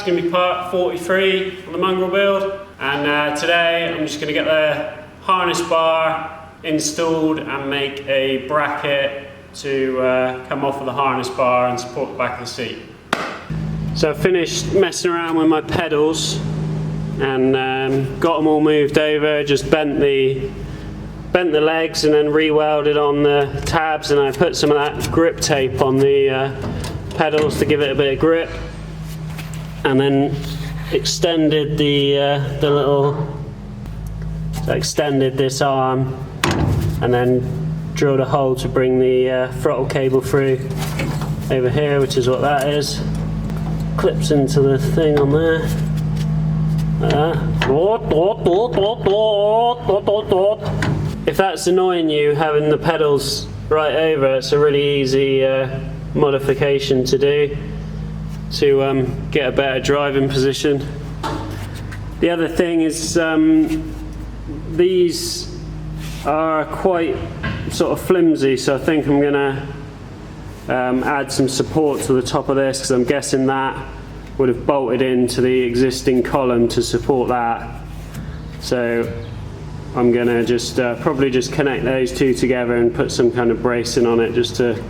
going to be part 43 on the mongrel build, and today I'm just going to get the harness bar installed and make a bracket to come off of the harness bar and support the back of the seat. So I finished messing around with my pedals and got them all moved over, just bent the legs and then re-welded on the tabs, and I put some of that grip tape on the pedals to give it a bit of grip, and then extended extended this arm and then drilled a hole to bring the throttle cable through over here, which is what that is. Clips into the thing on there like that. If that's annoying you, having the pedals right over, it's a really easy modification to do to get a better driving position. The other thing is these are quite sort of flimsy, so I think I'm going to add some support to the top of this, because I'm guessing that would have bolted into the existing column to support that. So I'm going to just probably just connect those two together and put some kind of bracing on it just to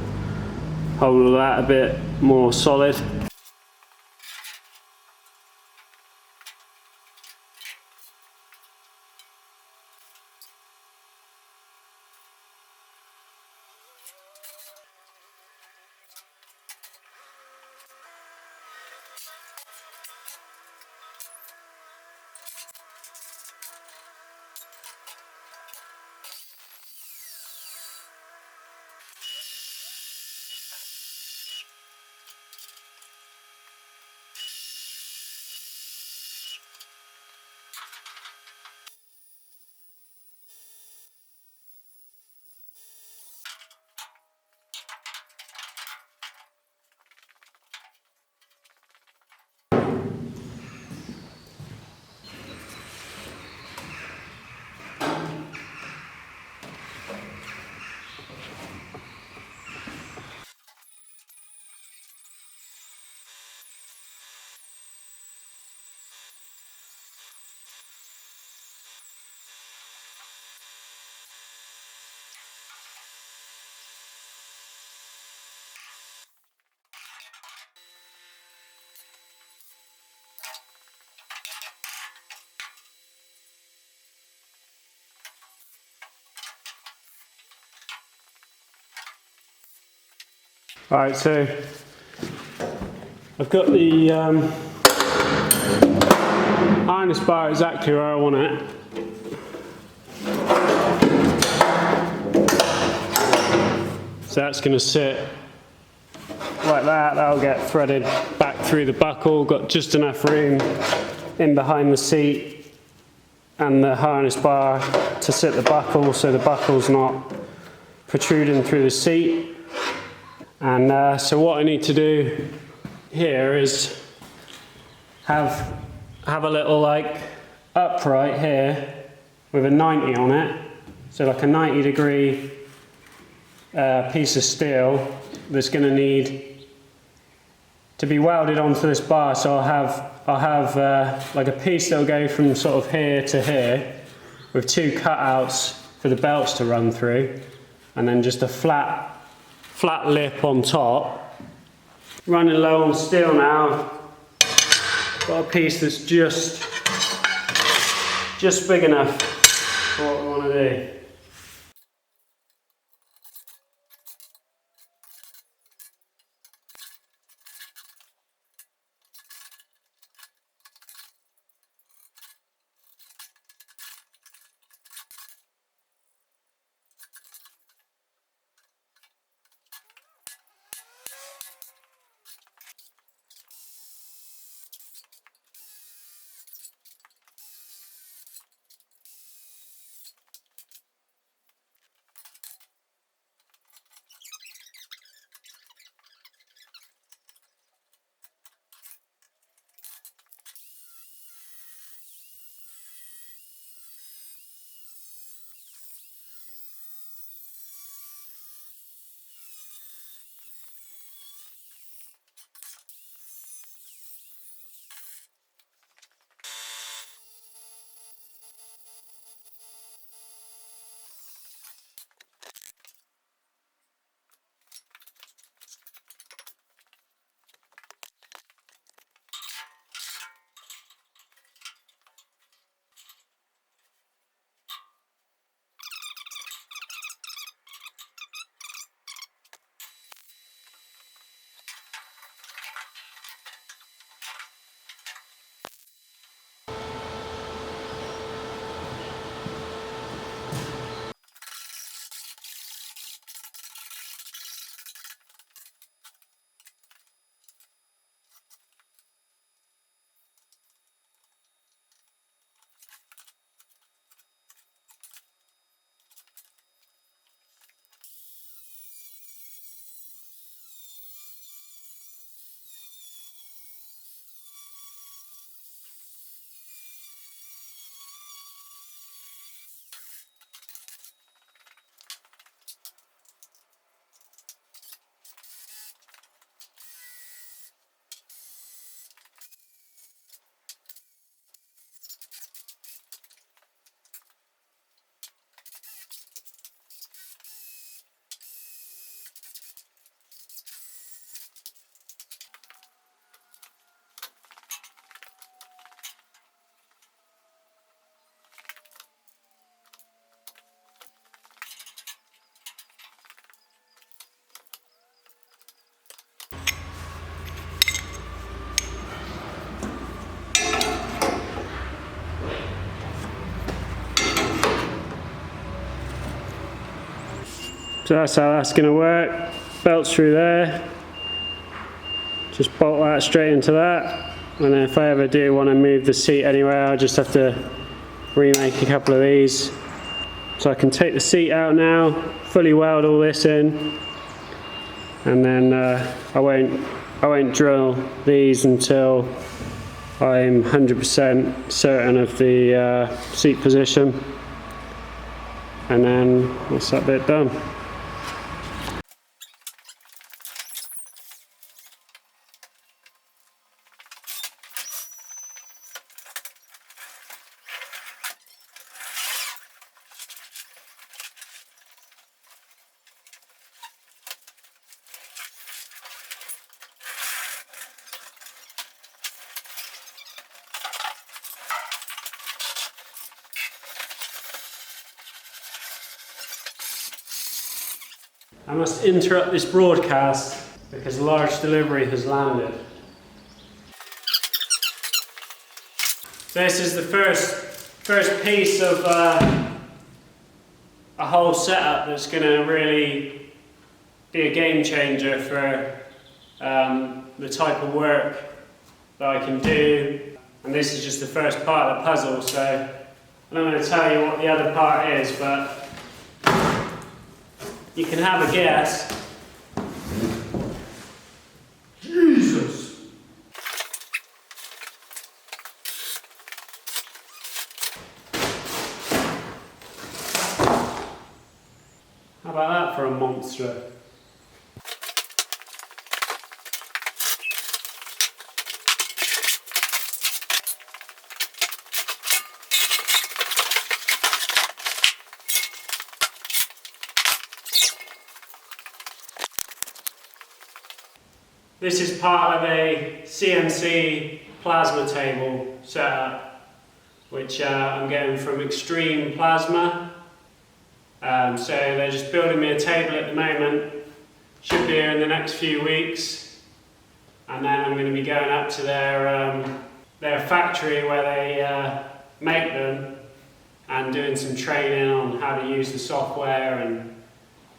hold that a bit more solid. Alright, so I've got the harness bar exactly where I want it. So that's going to sit like that. That'll get threaded back through the buckle. Got just enough room in behind the seat and the harness bar to sit the buckle, so the buckle's not protruding through the seat. And so what I need to do here is have a little like upright here with a 90 on it, so like a 90-degree piece of steel that's going to need to be welded onto this bar. So I'll have like a piece that'll go from sort of here to here with two cutouts for the belts to run through, and then just a flat lip on top. Running low on steel now. Got a piece that's just big enough for what we want to do. So that's how that's going to work. Belts through there. Just bolt that straight into that. And then if I ever do want to move the seat anywhere, I'll just have to remake a couple of these. So I can take the seat out now, fully weld all this in, and then I won't drill these until I'm 100% certain of the seat position, and then that's that bit done. I must interrupt this broadcast because a large delivery has landed. This is the first piece of a whole setup that's going to really be a game changer for the type of work that I can do. And this is just the first part of the puzzle, so I'm not going to tell you what the other part is, but you can have a guess. Jesus! How about that for a monster? This is part of a CNC plasma table setup, which I'm getting from Extreme Plasma. So they're just building me a table at the moment. Should be here in the next few weeks, and then I'm going to be going up to their factory where they make them and doing some training on how to use the software.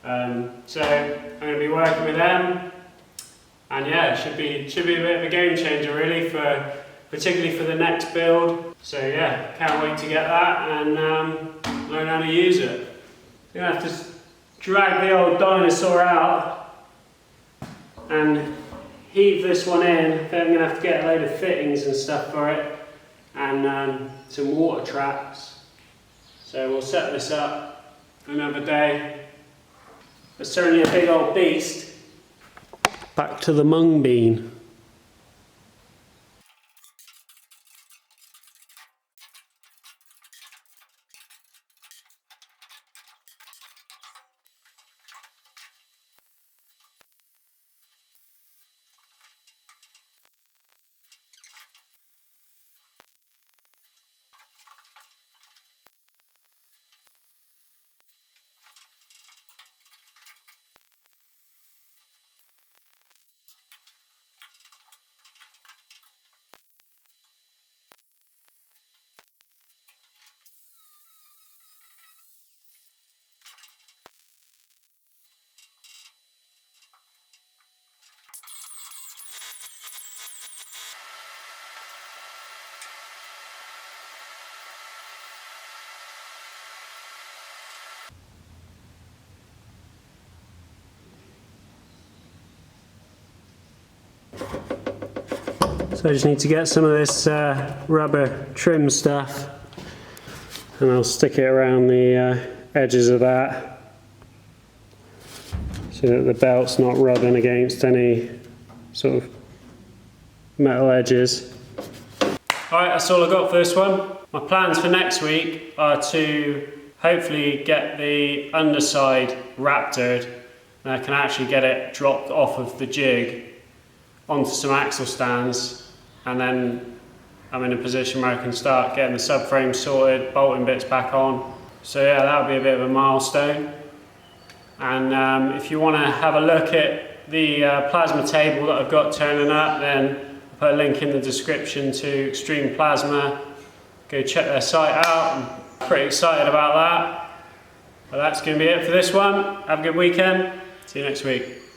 And so I'm going to be working with them. And yeah, it should be a bit of a game changer really, particularly for the next build. So yeah, can't wait to get that and learn how to use it. I'm gonna have to drag the old dinosaur out and heave this one in. Then I'm gonna have to get a load of fittings and stuff for it, and some water traps. So we'll set this up another day. It's certainly a big old beast. Back to the mung bean. So I just need to get some of this rubber trim stuff, and I'll stick it around the edges of that so that the belt's not rubbing against any sort of metal edges. Alright, that's all I got for this one. My plans for next week are to hopefully get the underside raptored, and I can actually get it dropped off of the jig onto some axle stands, and then I'm in a position where I can start getting the subframe sorted, bolting bits back on. So yeah, that'll be a bit of a milestone. And if you want to have a look at the plasma table that I've got turning up, then I'll put a link in the description to Extreme Plasma. Go check their site out. I'm pretty excited about Well, that's going to be it for this one. Have a good weekend. See you next week.